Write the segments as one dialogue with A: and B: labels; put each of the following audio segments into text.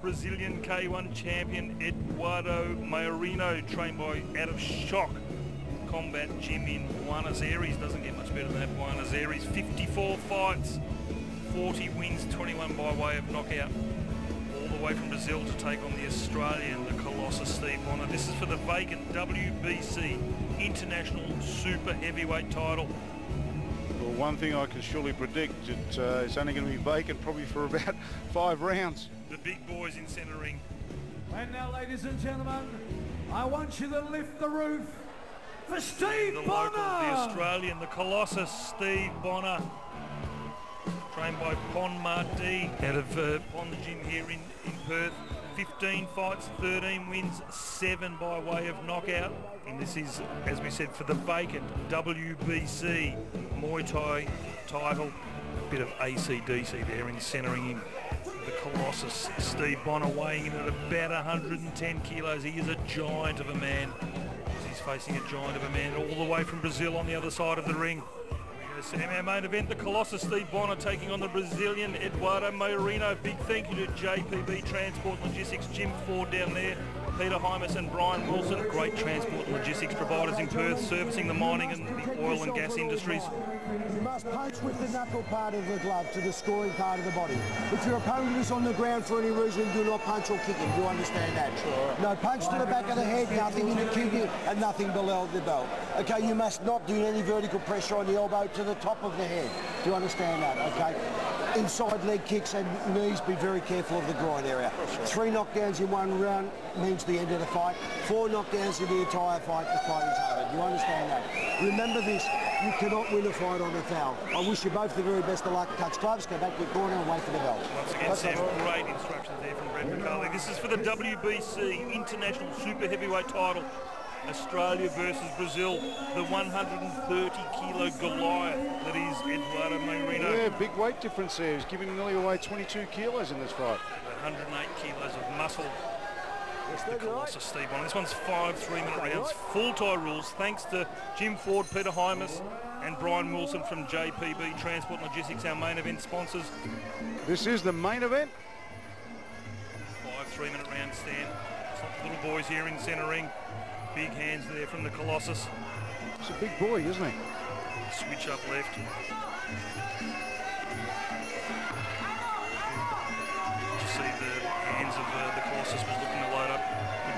A: Brazilian K1 champion Eduardo Maiorino, trained by Out of Shock Combat Gym in Buenos Aires. Doesn't get much better than that, Buenos Aires. 54 fights, 40 wins, 21 by way of knockout. All the way from Brazil to take on the Australian, the Colossus Steve Bonner. This is for the vacant WBC International Super Heavyweight title.
B: Well, one thing I can surely predict, it's only going to be vacant probably for about 5 rounds.
A: The big boys in centre ring.
C: And now, ladies and gentlemen, I want you to lift the roof for Steve
A: The
C: Bonner.
A: local, the Australian, the Colossus Steve Bonner, trained by Pon Marti out of Pon the gym here in Perth. 15 fights, 13 wins, 7 by way of knockout. And this is, as we said, for the vacant WBC Muay Thai title. A bit of AC/DC there in centering him. The Colossus Steve Bonner, weighing in at about 110 kilos. He is a giant of a man. He's facing a giant of a man all the way from Brazil on the other side of the ring. Our main event, the Colossus Steve Bonner taking on the Brazilian Eduardo Maiorino. Big thank you to JPB Transport and Logistics, Jim Ford down there, Peter Hymas and Brian Wilson, great transport and logistics providers in Perth, servicing the mining and the oil and gas industries.
D: You must punch with the knuckle part of the glove to the scoring part of the body. If your opponent is on the ground for any reason, do not punch or kick him. Do you understand that? Sure. No, punch to the back of the head, nothing in the kidney, and nothing below the belt. Okay, you must not do any vertical pressure on the elbow to the top of the head. Do you understand that? Okay. Inside leg kicks and knees, be very careful of the groin area. Sure. 3 knockdowns in 1 round means the end of the fight. 4 knockdowns in the entire fight, the fight is over. Do you understand that? Remember this, you cannot win a fight on a foul. I wish you both the very best of luck. Touch gloves, go back to your corner and wait for the bell.
A: Once again, Sam, great instructions there from Brad McCarley. This is for the WBC International Super Heavyweight title. Australia versus Brazil, the 130-kilo Goliath that is Eduardo Maiorino.
B: Yeah, big weight difference there. He's giving nearly away 22 kilos in this fight.
A: 108 kilos of muscle. The Colossus Steve Bonner. This one's 5 3-minute rounds, full tie rules, thanks to Jim Ford, Peter Hymas and Brian Wilson from JPB Transport and Logistics, our main event sponsors.
B: This is the main event.
A: 5 3-minute round stand. It's not the little boys here in centre ring. Big hands there from the Colossus.
B: He's a big boy, isn't he?
A: Switch up left. You see the hands of the Colossus was looking to load up.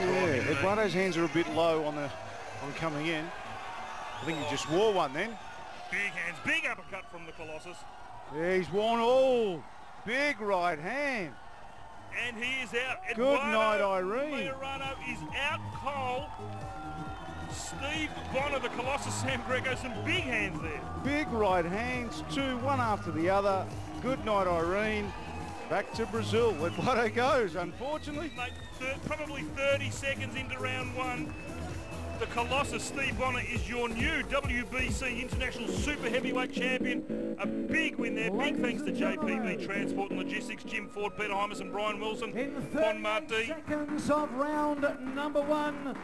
B: Yeah, Eduardo's hands are a bit low on coming in. I think he just wore one then.
A: Big hands, big uppercut from the Colossus.
B: Yeah, he's worn all. Big right hand.
A: And he is out.
B: Good night, Irene.
A: Maiorino is out cold. Steve Bonner, the Colossus, Sam Greco, some big hands there.
B: Big right hands, 2, one after the other. Good night, Irene. Back to Brazil. Eduardo goes, unfortunately.
A: Mate, probably 30 seconds into round 1. The Colossus, Steve Bonner, is your new WBC International Super Heavyweight Champion. A big win there. Big thanks to JPB Transport and Logistics, Jim Ford, Peter Hymas and Brian Wilson.
C: In
A: Pon Marti.
C: seconds of round number 1,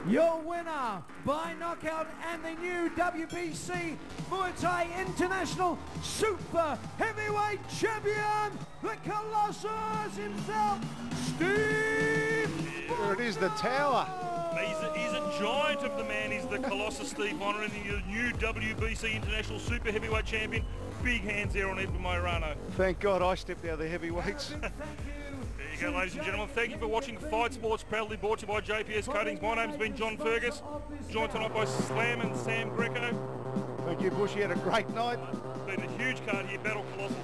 C: your winner by knockout and the new WBC Muay Thai International Super Heavyweight Champion, the Colossus himself, Steve Bonner.
B: There it is, the tower.
A: He's a giant of the man. He's the Colossus Steve Bonner and the new WBC International Super Heavyweight Champion. Big hands there on Eduardo Maiorino.
B: Thank God I stepped out of the heavyweights.
A: There you go, ladies and gentlemen. Thank you for watching Fight Sports, proudly brought to you by JPS Coatings. My name's been John Fergus, joined tonight by Slam and Sam Greco.
B: Thank you, Bushy. Had a great night.
A: Been a huge card here, Battle Colossus